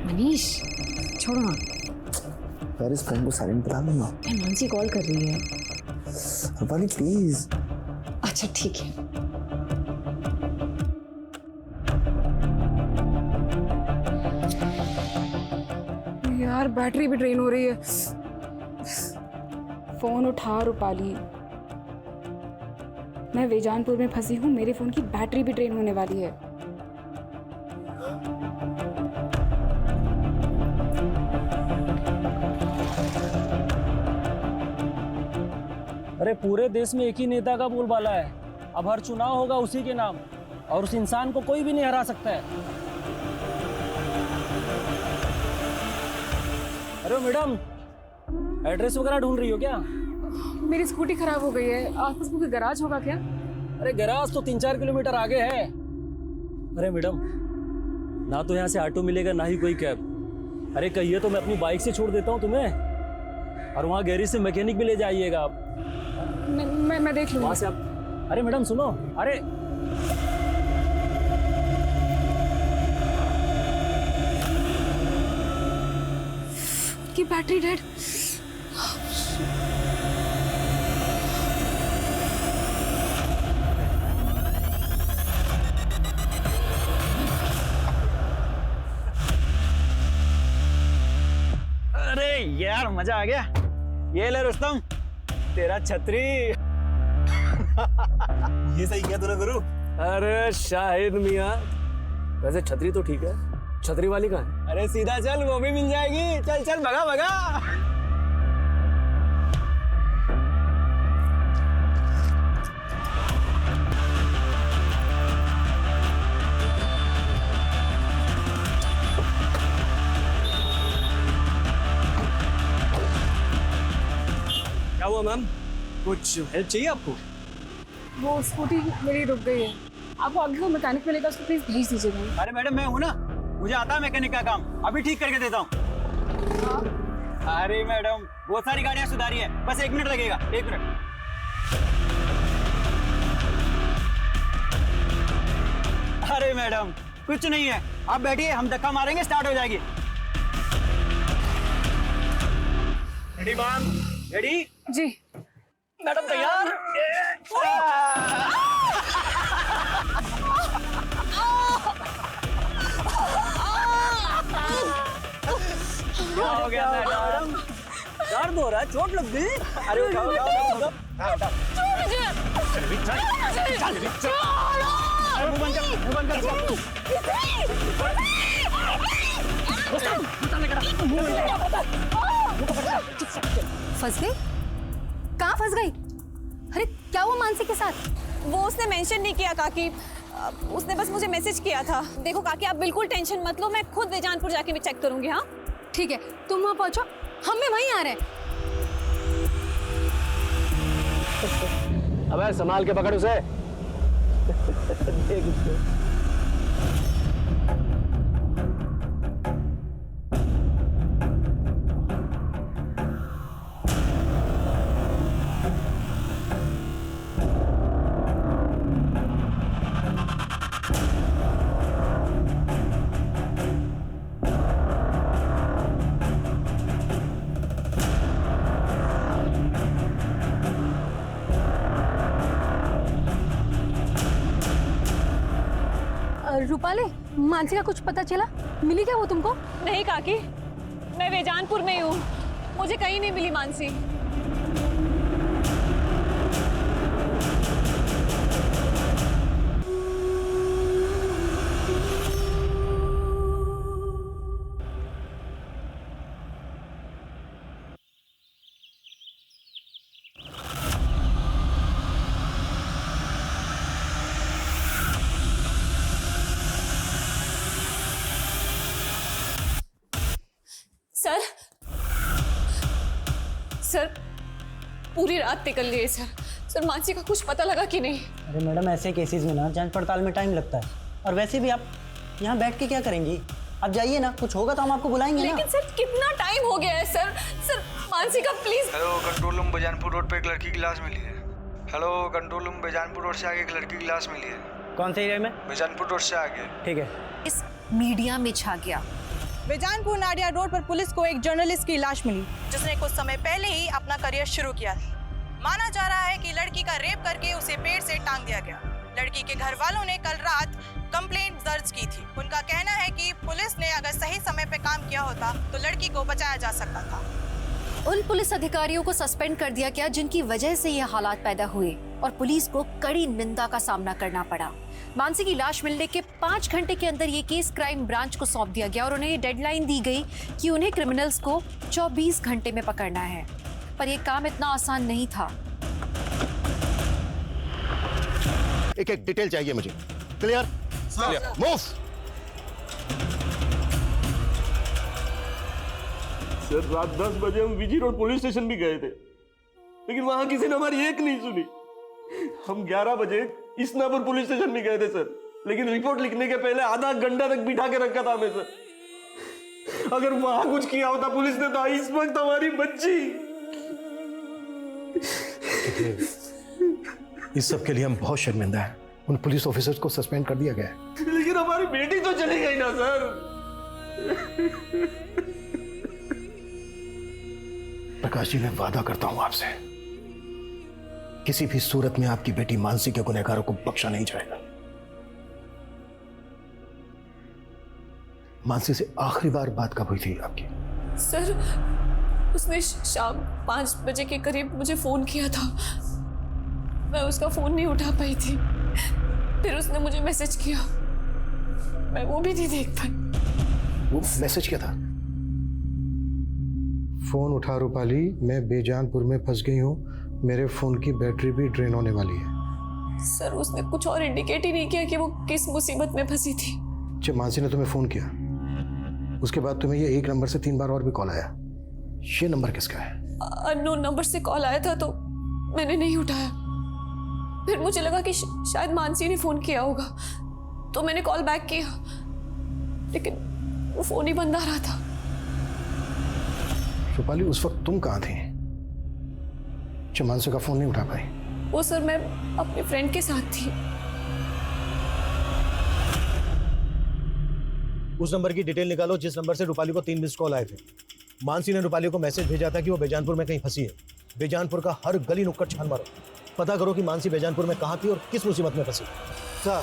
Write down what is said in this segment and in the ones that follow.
मनीष छोड़ो ना यार, इस फोन को साइलेंट बता दूंगा। मानसी कॉल कर रही है। रूपाली प्लीज। अच्छा ठीक है। यार बैटरी भी ड्रेन हो रही है। फोन उठा रूपाली, मैं वेजानपुर में फंसी हूँ, मेरे फोन की बैटरी भी ड्रेन होने वाली है। अरे पूरे देश में एक ही नेता का बोलबाला है, अब हर चुनाव होगा उसी के नाम, और उस इंसान को कोई भी नहीं हरा सकता है। अरे मैडम, एड्रेस वगैरह ढूंढ रही हो क्या? मेरी स्कूटी खराब हो गई है, आसपास कोई गैराज होगा क्या? अरे गैराज तो 3-4 किलोमीटर आगे है। अरे मैडम, ना तो यहाँ से ऑटो मिलेगा ना ही कोई कैब। अरे कहिए तो मैं अपनी बाइक से छोड़ देता हूँ तुम्हें, और वहाँ गैरेज से मैकेनिक भी ले जाइएगा आप। मैं देख लूंगा। वहाँ से आप। अरे मैडम सुनो, अरे की बैटरी डेड। अरे यार मजा आ गया। ये ले रुस्तम, तेरा छतरी। ये सही किया तूने गुरु। अरे शाहिद मियाँ, वैसे छतरी तो ठीक है, छतरी वाली कहाँ है? अरे सीधा चल, वो भी मिल जाएगी। चल चल, भगा भगा। क्या हुआ मैम, कुछ हेल्प चाहिए आपको? वो स्कूटी मेरी रुक गई है, आपको आगे को मैकेनिक मिलेगा, उसको प्लीज भेज दीजिएगा। अरे मैडम, मैं हूँ ना, मुझे आता है मैकेनिक का काम, अभी ठीक करके देता हूँ। अरे मैडम, बहुत सारी गाड़ियाँ सुधारी है, बस 1 मिनट लगेगा, 1 मिनट। अरे मैडम कुछ नहीं है, आप बैठिए, हम धक्का मारेंगे, स्टार्ट हो जाएगी। Ready ma'am? रेडी? जी मैडम तैयार? क्या हो गया मैडम? दर्द हो रहा है, चोट लग गई? अरे उठाओ उठाओ उठाओ। मुंह बंद कर, मुंह बंद कर। फंस गई? कहाँ फंस गई? अरे क्या हुआ मानसी के साथ? वो उसने मेंशन नहीं किया काकी, उसने बस मुझे मैसेज किया था। देखो काकी, आप बिल्कुल टेंशन मत लो, मैं खुद वेजानपुर जाके भी चेक करूंगी। हाँ ठीक है, तुम वहाँ पहुँचो, हम भी वहीं आ रहे हैं। अबे संभाल के पकड़ उसे। देख उसको। रूपाली, मानसी का कुछ पता चला? मिली क्या वो तुमको? नहीं काकी, मैं वेजानपुर में ही हूँ, मुझे कहीं नहीं मिली मानसी। सर, सर पूरी रात निकल गई सर। सर मानसी का कुछ पता लगा कि नहीं? अरे मैडम, ऐसे केसेस में ना जांच पड़ताल में टाइम लगता है, और वैसे भी आप यहाँ बैठ के क्या करेंगी? आप जाइए ना, कुछ होगा तो हम आपको बुलाएंगे ना। लेकिन सर कितना टाइम हो गया है सर। सर मानसी का please. Hello, control room Bejanpur road पे एक लड़की की लाश मिली है। Hello, control room Bejanpur road से आगे एक लड़की की लाश मिली है। कौन से एरिया में? बेजानपुर रोड से आगे। ठीक है। इस मीडिया में छा गया। बेजानपुर नाडिया रोड पर पुलिस को एक जर्नलिस्ट की लाश मिली जिसने कुछ समय पहले ही अपना करियर शुरू किया था। माना जा रहा है कि लड़की का रेप करके उसे पेड़ से टांग दिया गया। लड़की के घर वालों ने कल रात कंप्लेंट दर्ज की थी। उनका कहना है कि पुलिस ने अगर सही समय पे काम किया होता तो लड़की को बचाया जा सकता था। उन पुलिस अधिकारियों को सस्पेंड कर दिया गया जिनकी वजह से ये हालात पैदा हुए और पुलिस को कड़ी निंदा का सामना करना पड़ा। मानसी की लाश मिलने के 5 घंटे के अंदर ये केस क्राइम ब्रांच को सौंप दिया गया और उन्हें ये डेडलाइन दी गई कि उन्हें क्रिमिनल्स को 24 घंटे में पकड़ना है। पर यह काम इतना आसान नहीं था। एक एक डिटेल चाहिए मुझे। क्लियर? मूव। सर रात 10 बजे हम विजी रोड पुलिस स्टेशन भी गए थे, लेकिन वहां किसी ने हमारी एक नहीं सुनी। हम 11 बजे इसनापुर पुलिस स्टेशन भी गए थे सर, लेकिन रिपोर्ट लिखने के पहले आधा घंटा तक बिठा के रखा था हमें सर। अगर वहां कुछ किया होता पुलिस ने तो इस वक्त हमारी बच्ची। इस सब के लिए हम बहुत शर्मिंदा हैं। उन पुलिस ऑफिसर्स को सस्पेंड कर दिया गया है। लेकिन हमारी बेटी तो चली गई ना सर। प्रकाश जी, मैं वादा करता हूं आपसे, किसी भी सूरत में आपकी बेटी मानसी के गुनहगारों को बख्शा नहीं जाएगा। मानसी से आखिरी बार बात कब हुई थी आपकी? सर उसने शाम 5 बजे के करीब मुझे फोन किया था। मैं उसका फोन नहीं उठा पाई थी। फिर उसने मुझे मैसेज किया, मैं वो भी नहीं देख पाई। वो मैसेज क्या था? फोन उठा रूपाली, मैं बेजानपुर में फंस गई हूँ, मेरे फोन की बैटरी भी ड्रेन होने वाली है। सर उसने कुछ और इंडिकेट ही नहीं किया कि वो किस मुसीबत में फंसी थी। जब मानसी ने तुम्हें फोन किया उसके बाद तुम्हें ये एक नंबर से 3 बार और भी कॉल आया, ये नंबर किसका है? अननोन नंबर से कॉल आया था तो मैंने नहीं उठाया। फिर मुझे लगा कि शायद मानसी ने फोन किया होगा, तो मैंने कॉल बैक किया, लेकिन वो फोन ही बंद आ रहा था। रूपाली, उस वक्त तुम कहाँ थी जब मानसी का फोन नहीं उठा पाई? वो सर मैं अपने फ्रेंड के साथ थी। उस नंबर की डिटेल निकालो जिस नंबर से रूपाली को 3 मिस्ड कॉल आए थे। मानसी ने रूपाली को मैसेज भेजा था कि वो बेजानपुर में कहीं फंसी है। बेजानपुर का हर गली नुक्कड़ छान मारो, पता करो कि मानसी बेजानपुर में कहाँ थी और किस मुसीबत में फंसी। सर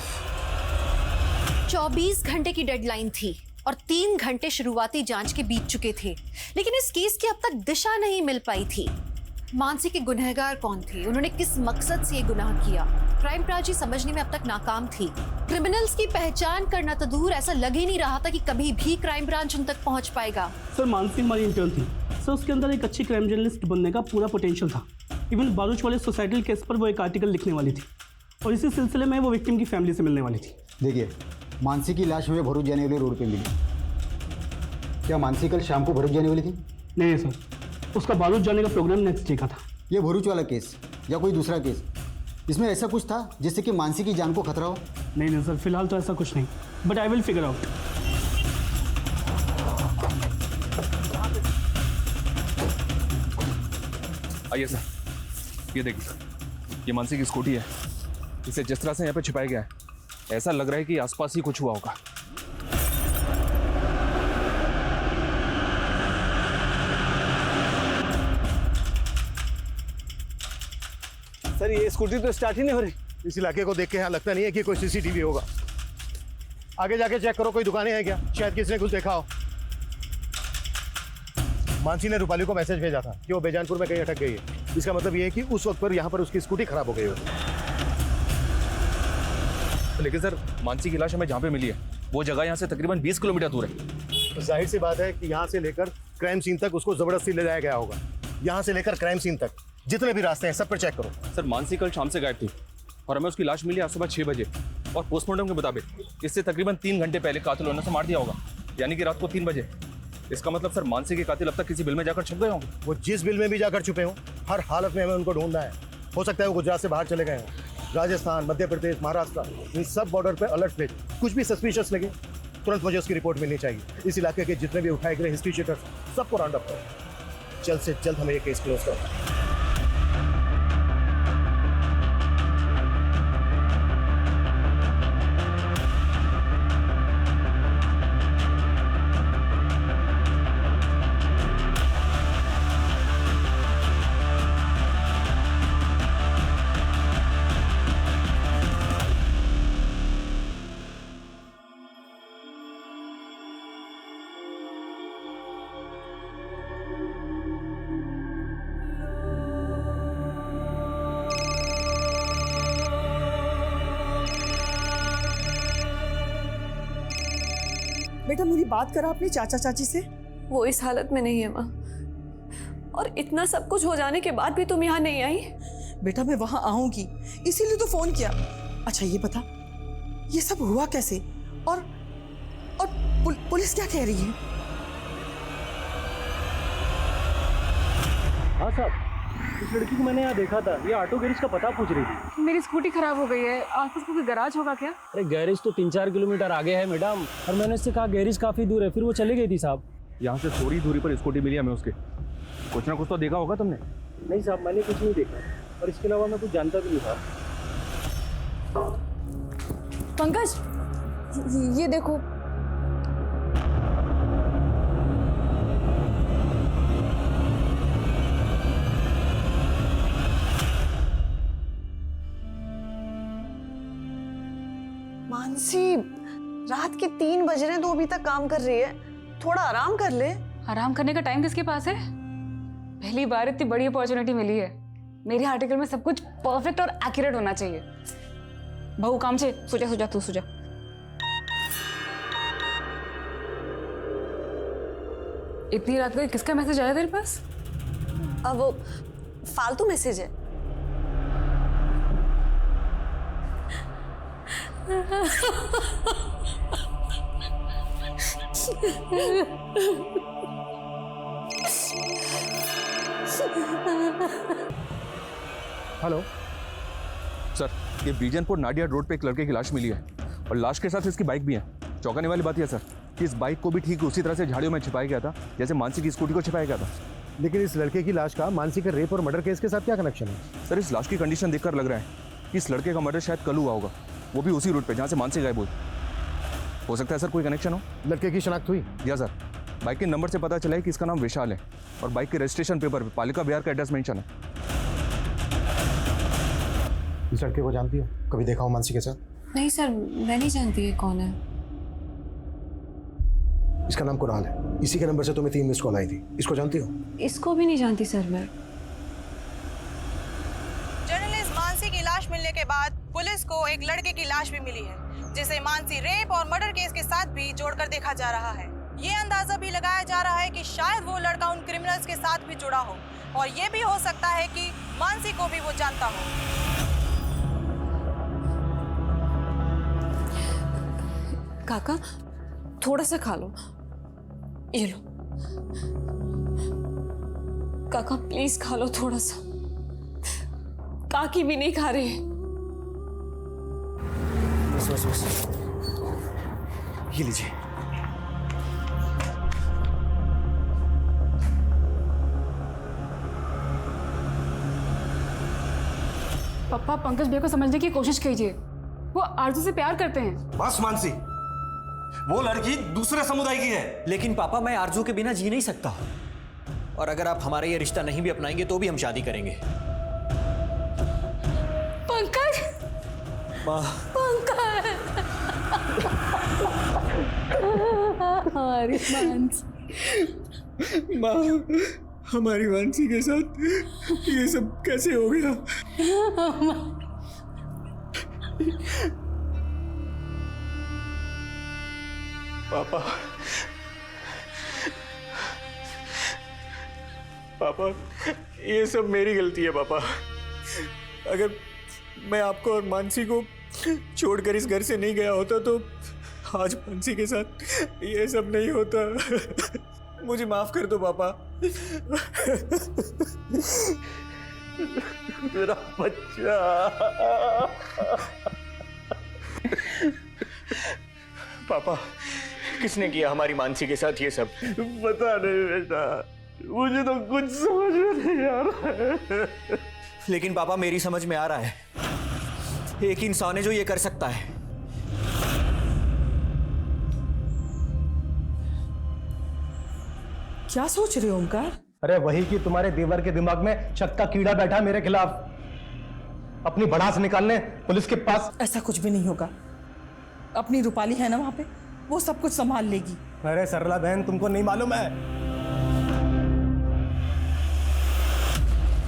24 घंटे की डेडलाइन थी और 3 घंटे शुरुआती जांच के बीत चुके थे, लेकिन इस केस की अब तक दिशा नहीं मिल पाई थी। मानसी के गुनहगार कौन थे, उन्होंने किस मकसद से ये गुनाह किया, क्राइम ब्रांच समझने में अब तक नाकाम थी। क्रिमिनल्स की पहचान करना तो दूर, ऐसा लग ही नहीं रहा था कि कभी भी क्राइम ब्रांच उन तक पहुंच पाएगा। सर मानसी हमारी इंटर्न थी सर, उसके अंदर एक अच्छी क्राइम जर्नलिस्ट बनने का पूरा पोटेंशियल था। इवन बारूच वाले सोसाइटल केस पर वो एक आर्टिकल लिखने वाली थी और इसी सिलसिले में वो विक्टिम की फैमिली से मिलने वाली थी। देखिए, मानसी की लाश हमें भरूच जाने वाले रोड पे मिली। क्या मानसी कल शाम को भरूच जाने वाली थी? नहीं सर, उसका बारूच जाने का प्रोग्राम नेक्स्ट डे का था। ये भरूच वाला केस या कोई दूसरा केस, इसमें ऐसा कुछ था जिससे कि मानसी की जान को खतरा हो? नहीं सर, फिलहाल तो ऐसा कुछ नहीं, but I will figure out. आइए सर, ये देखिए सर, ये मानसी की स्कूटी है। इसे जिस तरह से यहाँ पे छिपाया गया है, ऐसा लग रहा है कि आसपास ही कुछ हुआ होगा। सर ये स्कूटी तो स्टार्ट ही नहीं हो रही। इस इलाके को देख के यहाँ लगता नहीं है कि कोई सीसीटीवी होगा। आगे जाके चेक करो, कोई दुकानें हैं क्या, शायद किसी ने कुछ देखा हो। मानसी ने रूपाली को मैसेज भेजा था कि वो बेजानपुर में कहीं अटक गई है। इसका मतलब ये है कि उस वक्त पर यहाँ पर उसकी स्कूटी खराब हो गई हो। लेकिन सर मानसी की लाश हमें जहाँ पे मिली है वो जगह यहाँ से तकरीबन 20 किलोमीटर दूर है। तो जाहिर सी बात है कि यहाँ से लेकर क्राइम सीन तक उसको जबरदस्ती ले जाया गया होगा। यहाँ से लेकर क्राइम सीन तक जितने भी रास्ते हैं सब पर चेक करो। सर मानसी कल शाम से गायब थी और हमें उसकी लाश मिली आज सुबह 6 बजे और पोस्टमार्टम के मुताबिक इससे तकरीबन 3 घंटे पहले कातिल ने मार दिया होगा, यानी कि रात को 3 बजे। इसका मतलब सर मानसी के कातिल अब तक किसी बिल में जाकर छुप गए होंगे। वो जिस बिल में भी जाकर छुपे हों, हर हालत में हमें उनको ढूंढना है। हो सकता है वो गुजरात से बाहर चले गए हों, राजस्थान, मध्य प्रदेश, महाराष्ट्र, इन सब बॉर्डर पे अलर्ट भेज। कुछ भी सस्पिशियस लगे तुरंत मुझे उसकी रिपोर्ट मिलनी चाहिए। इस इलाके के जितने भी उठाए गए हिस्ट्री शीटर्स सबको राउंड अप करो। जल्द से जल्द हमें ये केस क्लोज करो। बेटा मेरी बात करा अपने चाचा चाची से। वो इस हालत में नहीं है माँ, और इतना सब कुछ हो जाने के बाद भी तुम यहाँ नहीं आई। बेटा मैं वहां आऊंगी इसीलिए तो फोन किया। अच्छा ये बता ये सब हुआ कैसे, और पुलिस क्या कह रही है? हाँ साहब, इस लड़की को मैंने यहाँ देखा था, ये ऑटो गैरेज का पता पूछ रही थी। मेरी स्कूटी खराब हो गई है, आसपास कोई गैराज होगा क्या? अरे गैरेज तो 3-4 किलोमीटर आगे है मैडम, और मैंने इससे कहा गैरेज काफ़ी दूर है, फिर वो चली गई थी साहब। यहाँ से थोड़ी दूरी पर स्कूटी मिली हमें उसके। कुछ ना कुछ तो देखा होगा तुमने? नहीं साहब, मैंने कुछ नहीं देखा, और इसके अलावा मैं कुछ जानता भी नहीं था। पंकज ये देखो, मानसी रात के 3 बज रहे हैं तो अभी तक काम कर रही है, थोड़ा आराम कर ले। आराम करने का टाइम किसके पास है? पहली बार इतनी बड़ी अपॉर्चुनिटी मिली है। मेरे आर्टिकल में सब कुछ परफेक्ट और एक्यूरेट होना चाहिए। बहू काम से सुजा तू सुजा। इतनी रात को किसका मैसेज आया तेरे पास? अब वो फालतू मैसेज है। हेलो सर, ये बीजनपुर नाडिया रोड पे एक लड़के की लाश मिली है, और लाश के साथ इसकी बाइक भी है। चौंकाने वाली बात यह सर कि इस बाइक को भी ठीक उसी तरह से झाड़ियों में छिपाया गया था जैसे मानसी की स्कूटी को छिपाया गया था। लेकिन इस लड़के की लाश का मानसी के रेप और मर्डर केस के साथ क्या कनेक्शन है? सर, इस लाश की कंडीशन देखकर लग रहा है कि इस लड़के का मर्डर शायद कल हुआ होगा, वो भी उसी रूट पे जहाँ से मानसी गायब हुई। हो सकता है सर कोई कनेक्शन हो। लड़के की शनाख्त हुई? या सर, बाइक के नंबर से पता चला है कि इसका नाम विशाल है, और बाइक के रजिस्ट्रेशन पेपर पे पालिका बिहार का एड्रेस मेंशन है। इस लड़के को जानती हो? कभी देखा हो मानसी के साथ? नहीं सर, मैं नहीं जानती है कौन है। इसका नाम कुणाल है, इसी के नंबर से तुम्हें 3 मिस कॉल आई थी। इसको जानती हो? इसको भी नहीं जानती सर मैं। जर्नलिस्ट मानसी की लाश मिलने के बाद पुलिस को एक लड़के की लाश भी मिली है, जिसे मानसी रेप और मर्डर केस के साथ भी जोड़कर देखा जा रहा है। ये अंदाजा भी लगाया जा रहा है कि शायद वो लड़का उन क्रिमिनल्स के साथ भी जुड़ा हो, और ये भी हो सकता है कि मानसी को भी वो जानता हो। काका थोड़ा सा खा लो, ये लो। काका प्लीज खा लो थोड़ा सा, काकी भी नहीं खा रही। बस ये लीजिए। पापा पंकज भैया को समझने की कोशिश कीजिए, वो आरजू से प्यार करते हैं। बस मानसी, वो लड़की दूसरे समुदाय की है। लेकिन पापा मैं आरजू के बिना जी नहीं सकता, और अगर आप हमारा ये रिश्ता नहीं भी अपनाएंगे तो भी हम शादी करेंगे। पंकज, माँ, पंकज, हमारी मानसी। माँ, हमारी मानसी के साथ ये सब कैसे हो गया? पापा, पापा, ये सब मेरी गलती है पापा। अगर मैं आपको और मानसी को छोड़कर इस घर से नहीं गया होता तो आज मानसी के साथ ये सब नहीं होता। मुझे माफ कर दो पापा। मेरा बच्चा। पापा, किसने किया हमारी मानसी के साथ ये सब? पता नहीं बेटा, मुझे तो कुछ समझ में नहीं आ रहा है। लेकिन पापा मेरी समझ में आ रहा है, एक इंसान है जो ये कर सकता है। क्या सोच रहे हो ओमकार? अरे वही कि तुम्हारे देवर के दिमाग में शक का कीड़ा बैठा है मेरे खिलाफ, अपनी भड़ास निकालने पुलिस के पास। ऐसा कुछ भी नहीं होगा, अपनी रूपाली है ना वहां पे, वो सब कुछ संभाल लेगी। अरे सरला बहन, तुमको नहीं मालूम है?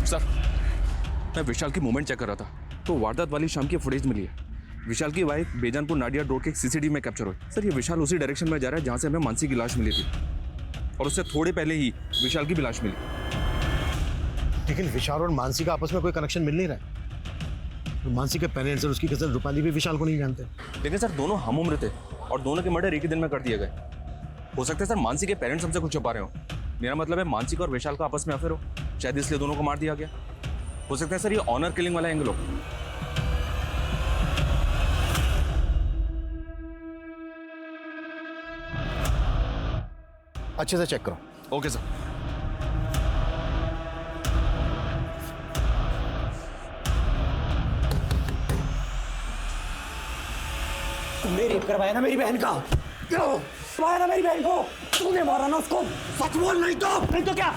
सर, मैं विशाल की मूवमेंट चेक कर रहा था तो वारदात वाली शाम की फुटेज मिली है। विशाल की वाइफ बेजानपुर नाडिया रोड के सीसीटीवी में कैप्चर हुई। सर, ये विशाल उसी डायरेक्शन में जा रहा है जहां से हमें मानसी की लाश मिली थी, और उससे थोड़े पहले ही विशाल की भी लाश मिली। लेकिन विशाल और मानसी का आपस में कोई कनेक्शन मिल नहीं रहा है। तो मानसी के पेरेंट्स और उसकी कजन रूपाली भी विशाल को नहीं जानते। लेकिन सर, दोनों हम उम्र थे और दोनों के मर्डर एक ही दिन में कर दिए गए। हो सकता है सर मानसी के पेरेंट्स हमसे कुछ छुपा रहे हो। मेरा मतलब है मानसी का और विशाल का आपस में अफेयर हो, शायद इसलिए दोनों को मार दिया गया। हो सकता है सर ये ऑनर किलिंग वाला एंगल हो। अच्छे से चेक करो। Okay sir. तुमने रेप करवाया ना मेरी बहन का? क्यों मारा ना मेरी बहन को? तूने मारा ना उसको? सच बोल, नहीं तो क्या?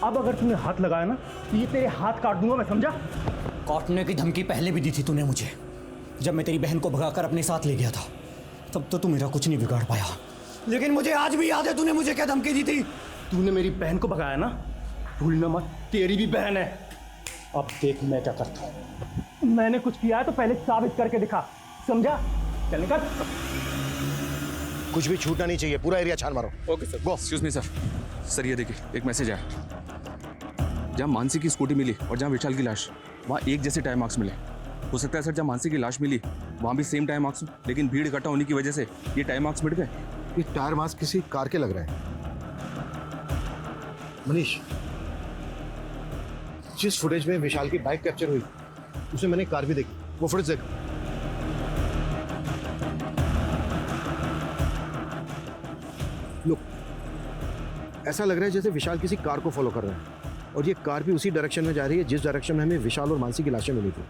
अब अगर तूने हाथ लगाया ना तो ये तेरे हाथ काट दूंगा मैं, समझा? काटने की धमकी पहले भी दी थी तूने मुझे, जब मैं तेरी बहन को भगाकर अपने साथ ले गया था। तब तो तू मेरा कुछ नहीं बिगाड़ पाया, लेकिन मुझे आज भी याद है तूने मुझे क्या धमकी दी थी। तूने मेरी बहन को भगाया ना, भूलना मत, तेरी भी बहन है। अब देख मैं क्या करता हूँ। मैंने कुछ किया है तो पहले साबित करके दिखा, समझा? चल निकल। कुछ भी छूटना नहीं चाहिए, पूरा एरिया छान मारो। Okay sir. Go. Excuse me sir. Sir ये देखिए, एक मैसेज आया। जहाँ मानसी की स्कूटी मिली और जहाँ विशाल की लाश, वहाँ एक जैसे टाइम मार्क्स मिले। हो सकता है सर जहाँ मानसी की लाश मिली वहाँ भी सेम टाइम मार्क्स, लेकिन भीड़ इकट्ठा होने की वजह से ये टाइम मार्क्स मिट गए। ये टायर मार्क्स किसी कार के लग रहे हैं। मनीष, जिस फुटेज में विशाल की बाइक कैप्चर हुई उसमें मैंने कार भी देखी, वो फुटेज देख। लुक, ऐसा लग रहा है जैसे विशाल किसी कार को फॉलो कर रहा है और ये कार भी उसी डायरेक्शन में जा रही है जिस डायरेक्शन में हमें विशाल और मानसी की लाशें मिली थी,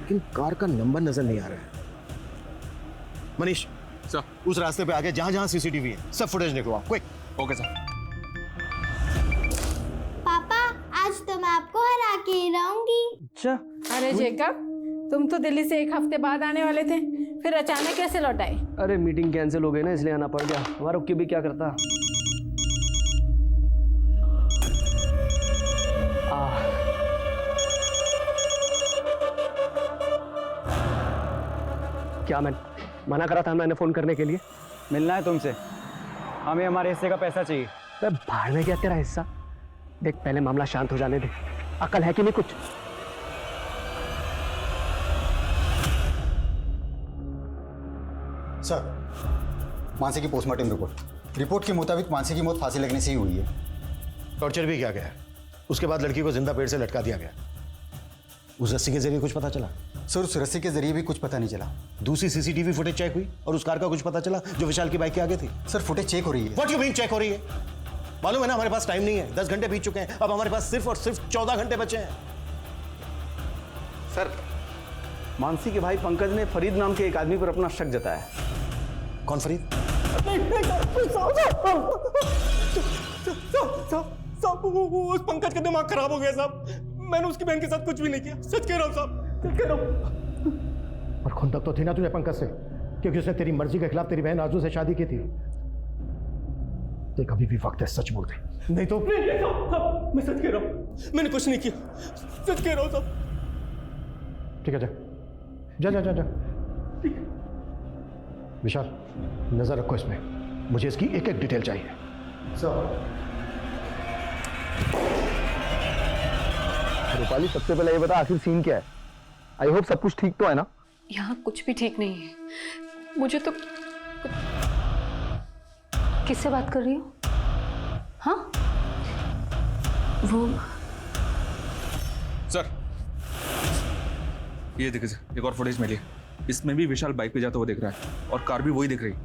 लेकिन कार का नंबर नजर नहीं आ रहा है। मनीष सर, उस रास्ते पे आगे जहां जहां सीसीटीवी है सब फुटेज निकलवाओ, क्विक। Okay sir. पापा, आज तो मैं आपको हरा के ही रहूंगी। अच्छा, अरे जेकब, तुम तो दिल्ली से एक हफ्ते बाद आने वाले थे, फिर अचानक कैसे लौट आए? अरे मीटिंग कैंसिल हो गई ना, इसलिए आना पड़ गया। हमारा रुक के भी क्या करता। क्या मैं मना करा था मैंने फोन करने के लिए? मिलना है तुमसे, हमें हमारे हिस्से का पैसा चाहिए। मैं भाड़ में गया तेरा हिस्सा। देख, पहले मामला शांत हो जाने दे। अकल है कि नहीं कुछ? सर, मानसी की पोस्टमार्टम रिपोर्ट के मुताबिक मानसी की मौत फांसी लगने से ही हुई है। टॉर्चर भी किया गया, उसके बाद लड़की को जिंदा पेड़ से लटका दिया गया। उस रस्सी के जरिए कुछ पता चला? सर, उस रस्सी के जरिए भी कुछ पता नहीं चला। दूसरी सीसीटीवी फुटेज चेक हुई और उस कार का कुछ पता चला जो विशाल की बाइक के आगे थी? सर, फुटेज चेक हो रही है। व्हाट यू मीन चेक हो रही है? मालूम है ना हमारे पास टाइम नहीं है, 10 घंटे बीत चुके हैं, अब हमारे पास सिर्फ और सिर्फ 14 घंटे बचे हैं। सर, मानसी के भाई पंकज ने फरीद नाम के एक आदमी पर अपना शक जताया। कौन फरीद? उस पंकज का दिमाग खराब हो गया साहब। मैंने उसकी बहन के साथ कुछ भी नहीं किया, सच कह रहा हूँ साहब, सच कह रहा हूँ। और खुंदक तो थी ना तुझे पंकज से, क्योंकि उसने तेरी मर्जी के खिलाफ तेरी बहन आरजू से शादी की थी। देख, अभी भी वक्त है, सच बोल दे, नहीं तो। मैं सच कह रहा हूँ, मैंने कुछ नहीं किया, सच कह रहा हूँ साहब। ठीक है, जा जा जा जा। विशाल, नजर रखो इसमें, मुझे इसकी एक एक डिटेल चाहिए। रूपाली, सबसे पहले ये बता आखिर सीन क्या है? आई होप सब कुछ ठीक तो है ना? यहाँ कुछ भी ठीक नहीं है। मुझे तो किससे बात कर रही हो? हाँ, वो सर, ये देखिए सर, एक और फुटेज मिली है। इसमें भी विशाल बाइक पे जाता हुआ दिख रहा है और कार भी वही दिख रही है।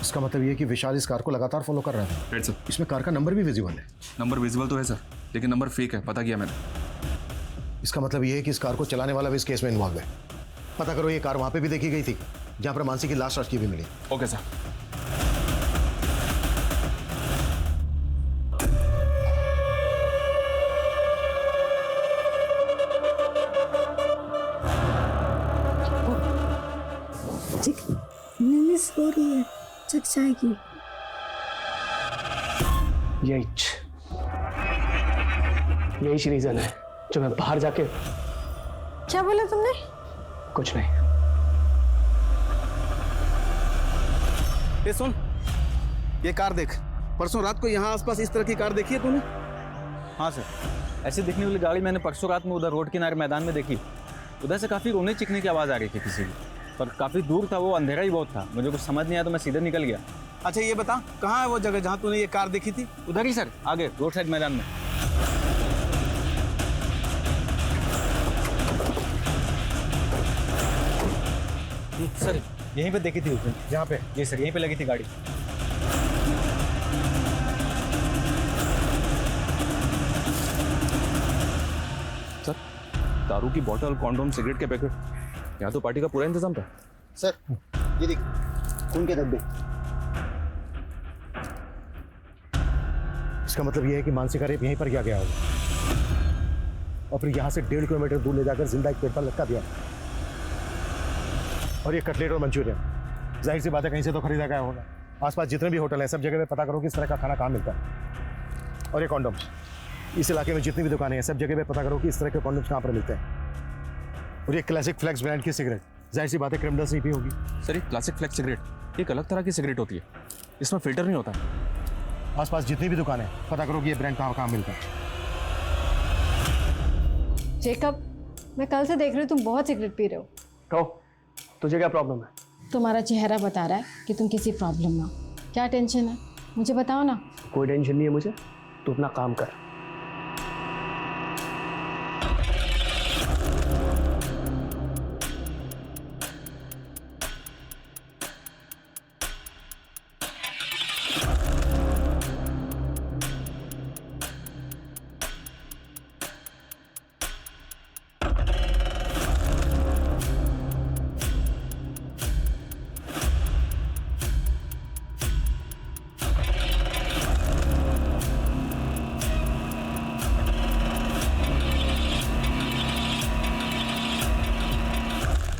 इसका मतलब ये कि विशाल इस कार को लगातार फॉलो कर रहा था। Right sir. इसमें कार का नंबर भी विजिबल है। नंबर विजिबल तो है सर, लेकिन नंबर फेक है, पता किया मैंने। इसका मतलब ये है कि इस कार को चलाने वाला भी इस केस में इन्वॉल्व है। पता करो ये कार वहां पे भी देखी गई थी जहां पर मानसी की लाश रखी हुई मिली। Okay sir. मिस हो रही है, चक जाएगी। यही रीजन है जो मैं बाहर जाके। क्या बोला तुमने? कुछ नहीं। ये सुन, ये कार देख। परसों रात को यहाँ आसपास इस तरह की कार देखी है तूने? हाँ सर, ऐसे दिखने वाली गाड़ी मैंने परसों रात में उधर रोड किनारे मैदान में देखी। उधर से काफ़ी रोने चिकने की आवाज़ आ रही थी किसी की, पर काफ़ी दूर था वो, अंधेरा ही बहुत था, मुझे कुछ समझ नहीं आया तो मैं सीधे निकल गया। अच्छा ये बता, कहाँ है वो जगह जहाँ तूने ये कार देखी थी? उधर ही सर, आगे रोड साइड मैदान में। सर यहीं पे देखी थी उसने। यहाँ पे? जी सर, यहीं पे लगी थी गाड़ी। सर दारू की बोतल, कॉन्डोम, सिगरेट के पैकेट, यहाँ तो पार्टी का पूरा इंतजाम था। सर ये देख, खून के धब्बे। इसका मतलब ये है कि मानसी का रेप यहीं पर किया गया होगा और फिर यहाँ से 1.5 किलोमीटर दूर ले जाकर जिंदा एक पेड़ पर लटका दिया। और ये कटलेट और मंचूरियन जाहिर सी बात है कहीं से तो खरीदा गया होगा। आसपास जितने भी होटल हैं सब जगह पे पता करो कि इस तरह का खाना कहाँ मिलता है। और ये कॉन्डोम, इस इलाके में जितनी भी दुकानें हैं सब जगह पे पता करो कि इस तरह के कॉन्डोम्स कहाँ पर मिलते हैं। और ये क्लासिक फ्लेक्स ब्रांड की सिगरेट, जाहिर सी बात है क्रिमिनल्स नहीं पी होगी। सर ये क्लासिक फ्लेक्स सिगरेट एक अलग तरह की सिगरेट होती है, इसमें फिल्टर नहीं होता। आसपास जितनी भी दुकानें हैं पता करो कि ये ब्रांड कहाँ मिलता है। जेकब, मैं कल से देख रही हूँ तुम बहुत सिगरेट पी रहे हो। कहो, तुझे क्या प्रॉब्लम है? तुम्हारा चेहरा बता रहा है कि तुम किसी प्रॉब्लम में हो। क्या टेंशन है मुझे बताओ ना। कोई टेंशन नहीं है मुझे, तू अपना काम कर।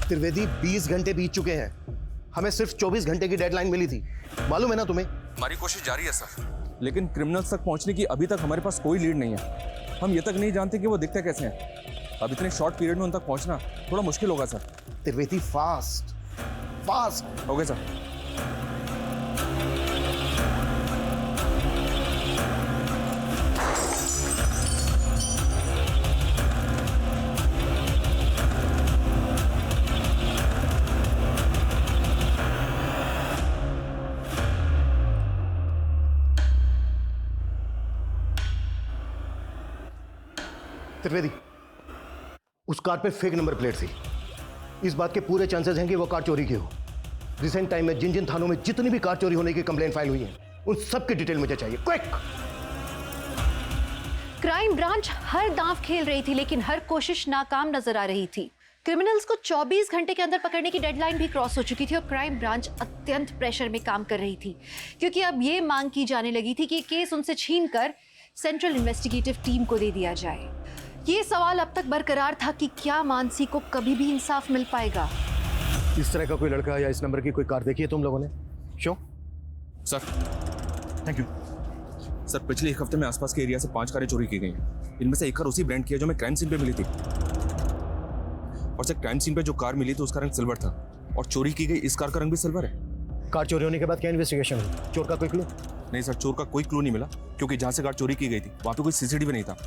त्रिवेदी 20 घंटे बीत चुके हैं, हमें सिर्फ 24 घंटे की डेडलाइन मिली थी, मालूम है ना तुम्हें? हमारी कोशिश जारी है सर, लेकिन क्रिमिनल्स तक पहुंचने की अभी तक हमारे पास कोई लीड नहीं है। हम ये तक नहीं जानते कि वो दिखते कैसे हैं। अब इतने शॉर्ट पीरियड में उन तक पहुंचना थोड़ा मुश्किल होगा sir. Trivedi fast fast. Okay sir. Trivedi, उस कार पे फेक नंबर प्लेट थी। इस बात के पूरे चांसेस हैं कि वो कार चोरी की हो। रिसेंट टाइम में जिन जिन थानों में जितनी भी कार चोरी होने की कंप्लेंट फाइल हुई है उन सब की डिटेल मुझे चाहिए, क्विक। क्राइम ब्रांच हर दांव खेल रही थी लेकिन हर कोशिश नाकाम नजर आ रही थी। क्रिमिनल्स को 24 घंटे के अंदर पकड़ने की डेडलाइन भी क्रॉस हो चुकी थी और क्राइम ब्रांच अत्यंत प्रेशर में काम कर रही थी क्योंकि अब ये मांग की जाने लगी थी कि केस उनसे छीनकर सेंट्रल इन्वेस्टिगेटिव टीम को दे दिया जाए। ये सवाल अब तक बरकरार था कि क्या मानसी को कभी भी इंसाफ मिल पाएगा। इस तरह का कोई लड़का या इस नंबर की कोई कार देखी है तुम लोगों ने? Show sir, thank you sir. पिछले एक हफ्ते में आसपास के एरिया से 5 कारें चोरी की गई हैं। इनमें से एक कार उसी ब्रांड की है जो मैं क्राइम सीन पे मिली थी। और सर क्राइम सीन पे जो कार मिली थी उसका रंग सिल्वर था और चोरी की गई इस कार का रंग भी सिल्वर है। कार चोरी होने के बाद क्या इन्वेस्टिगेशन हुई? चोर का कोई क्लू? नहीं सर, चोर का कोई क्लू नहीं मिला क्योंकि जहां से कार चोरी की गई थी वहां पे कोई सीसीटीवी नहीं था।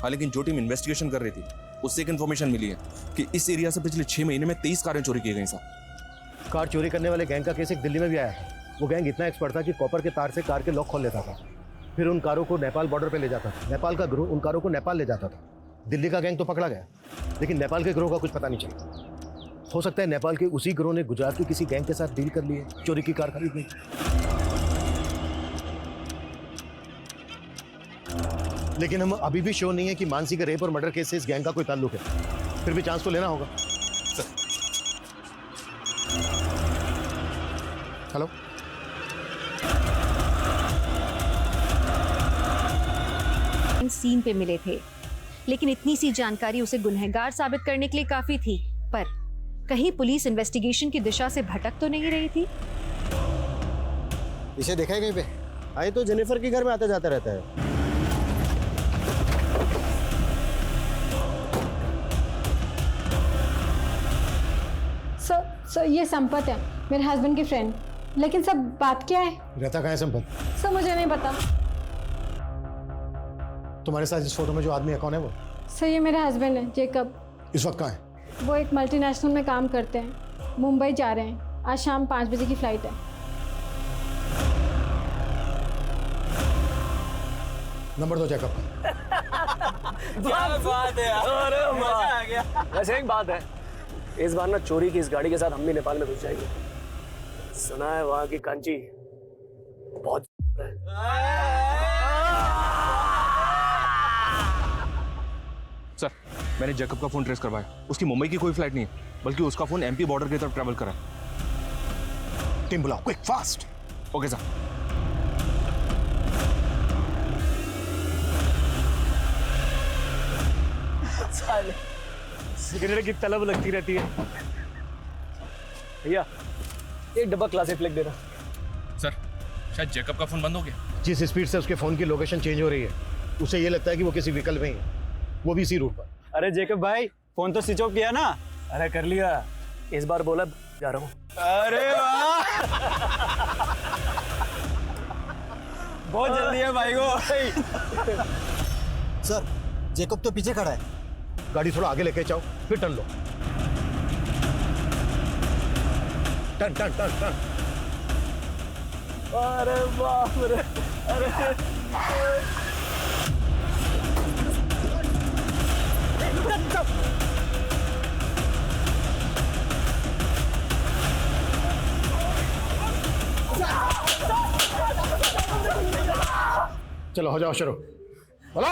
हाँ, लेकिन जो टीम इन्वेस्टिगेशन कर रही थी उससे एक इन्फॉर्मेशन मिली है कि इस एरिया से पिछले 6 महीने में 23 कारें चोरी की गई सर। कार चोरी करने वाले गैंग का केस एक दिल्ली में भी आया था। वो गैंग इतना एक्सपर्ट था कि कॉपर के तार से कार के लॉक खोल लेता था, फिर उन कारों को नेपाल बॉर्डर पे ले जाता था। नेपाल का गिरोह उन कारों को नेपाल ले जाता था। दिल्ली का गैंग तो पकड़ा गया लेकिन नेपाल के गिरोह का कुछ पता नहीं चला। हो सकता है नेपाल के उसी गिरोह ने गुजरात के किसी गैंग के साथ डील कर ली है चोरी की कार खरीदने की। लेकिन हम अभी भी श्योर नहीं है कि मानसी के रेप और मर्डर केस से इस गैंग का कोई ताल्लुक है। फिर भी चांस तो लेना होगा। हेलो, सीन पे मिले थे, लेकिन इतनी सी जानकारी उसे गुनहगार साबित करने के लिए काफी थी। पर कहीं पुलिस इन्वेस्टिगेशन की दिशा से भटक तो नहीं रही थी? इसे देखा है कहीं पे? आए तो जेनिफर के घर में आता जाता रहता है। सर ये संपत है, मेरे हस्बैंड की फ्रेंड। लेकिन सब बात क्या है? रहता कहाँ है संपत? सर मुझे नहीं पता। तुम्हारे साथ इस फोटो में जो आदमी है कौन है वो? सर ये मेरे हस्बैंड है, जेकब। इस वक्त कहाँ है? वो एक मल्टीनेशनल में काम करते हैं, मुंबई जा रहे हैं। आज शाम 5 बजे की फ्लाइट है। नंबर दो जेकब। क्या बात है यार, अरे मजा आ गया। वैसे एक बात है, इस बार ना चोरी की इस गाड़ी के साथ हम भी नेपाल में घुस जाएंगे। सुना है वहां की कांची बहुत है। सर, मैंने जैकब का फोन ट्रेस करवाया। उसकी मुंबई की कोई फ्लाइट नहीं है, बल्कि उसका फोन एमपी बॉर्डर की तरफ ट्रैवल कर रहा है। टीम बुलाओ, quick fast. Okay sir. Cigarette की तलब लगती रहती है। भैया एक डब्बा क्लासिक फ्लेक देना। सर, शायद जैकब का फोन बंद हो गया। जिस स्पीड से उसके फोन की लोकेशन चेंज हो रही है, उसे ये लगता है कि वो किसी व्हीकल में ही है, वो भी इसी रूट पर। अरे जैकब भाई, फोन तो स्विच ऑफ किया ना? अरे कर लिया। इस बार बोला जा रहा हूँ। अरे वाह, बहुत जल्दी है भाई को। सर, जेकब तो पीछे खड़ा है। गाड़ी थोड़ा आगे लेके जाओ, फिर टर्न लो। Turn turn turn turn. अरे बाप रे, अरे चलो हो जाओ शुरू। बोलो।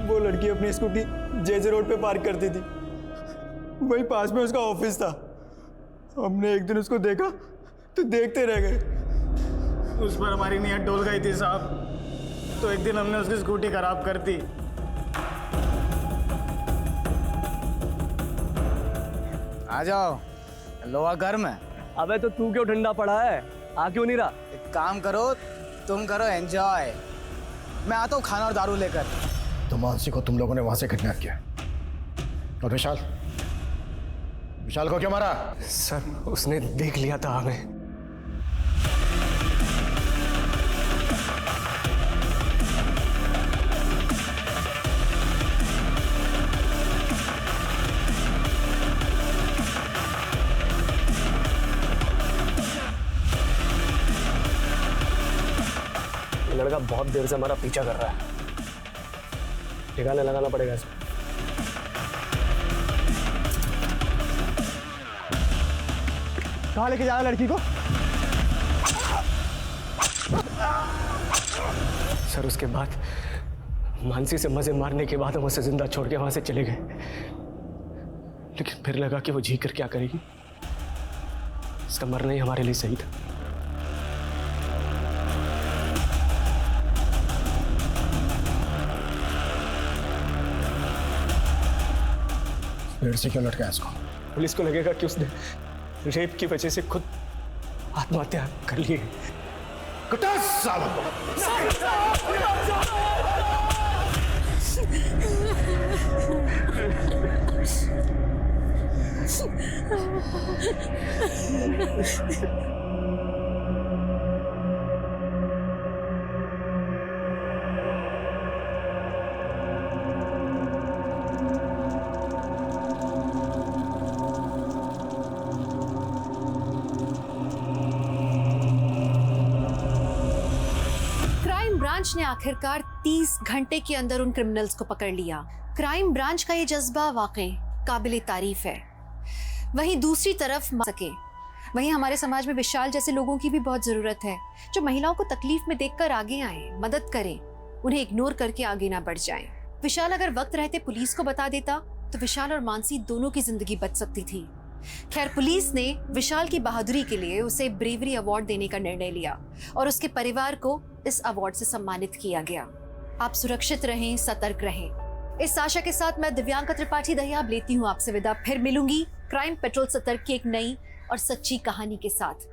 वो लड़की अपनी स्कूटी जेजे रोड पे पार्क करती थी, वही पास में उसका ऑफिस था। हमने एक दिन उसको देखा तो देखते रह गए। उस पर हमारी नीयत डोल गई थी साहब, तो एक दिन हमने उसकी स्कूटी खराब कर दी। आ जाओ, लोहा गर्म है। अबे तो तू क्यों ठंडा पड़ा है? आ क्यों नहीं रहा? एक काम करो, तुम करो एंजॉय, मैं आता हूँ खाना और दारू लेकर। तो मानसी को तुम लोगों ने वहां से किडनैप किया, और विशाल को क्यों मारा? सर उसने देख लिया था हमें। लड़का बहुत देर से हमारा पीछा कर रहा है, ठिकाने लगाना पड़ेगा इसे। कहाँ लेके जा रहा है लड़की को? सर उसके बाद मानसी से मजे मारने के बाद हम उसे जिंदा छोड़ के वहां से चले गए, लेकिन फिर लगा कि वो जी कर क्या करेगी। इसका मरना ही हमारे लिए सही था। पेड़ से क्यों लटका इसको? पुलिस को लगेगा कि उसने रेप की वजह से खुद आत्महत्या कर ली है। ब्रांच ने आखिरकार 30 घंटे के अंदर उन क्रिमिनल्स को पकड़ लिया। क्राइम ब्रांच का ये जज्बा वाकई काबिले तारीफ है। वहीं दूसरी तरफ सके, वहीं हमारे समाज में विशाल जैसे लोगों की भी बहुत जरूरत है, जो महिलाओं को तकलीफ में देखकर आगे आए, मदद करें, उन्हें इग्नोर करके आगे ना बढ़ जाएं। विशाल अगर वक्त रहते पुलिस को बता देता तो विशाल और मानसी दोनों की जिंदगी बच सकती थी। खैर, पुलिस ने विशाल की बहादुरी के लिए उसे ब्रेवरी अवार्ड देने का निर्णय लिया और उसके परिवार को इस अवार्ड से सम्मानित किया गया। आप सुरक्षित रहें, सतर्क रहें। इस आशा के साथ मैं दिव्यांका त्रिपाठी दहियाब लेती हूँ आपसे विदा। फिर मिलूंगी क्राइम पेट्रोल सतर्क की एक नई और सच्ची कहानी के साथ।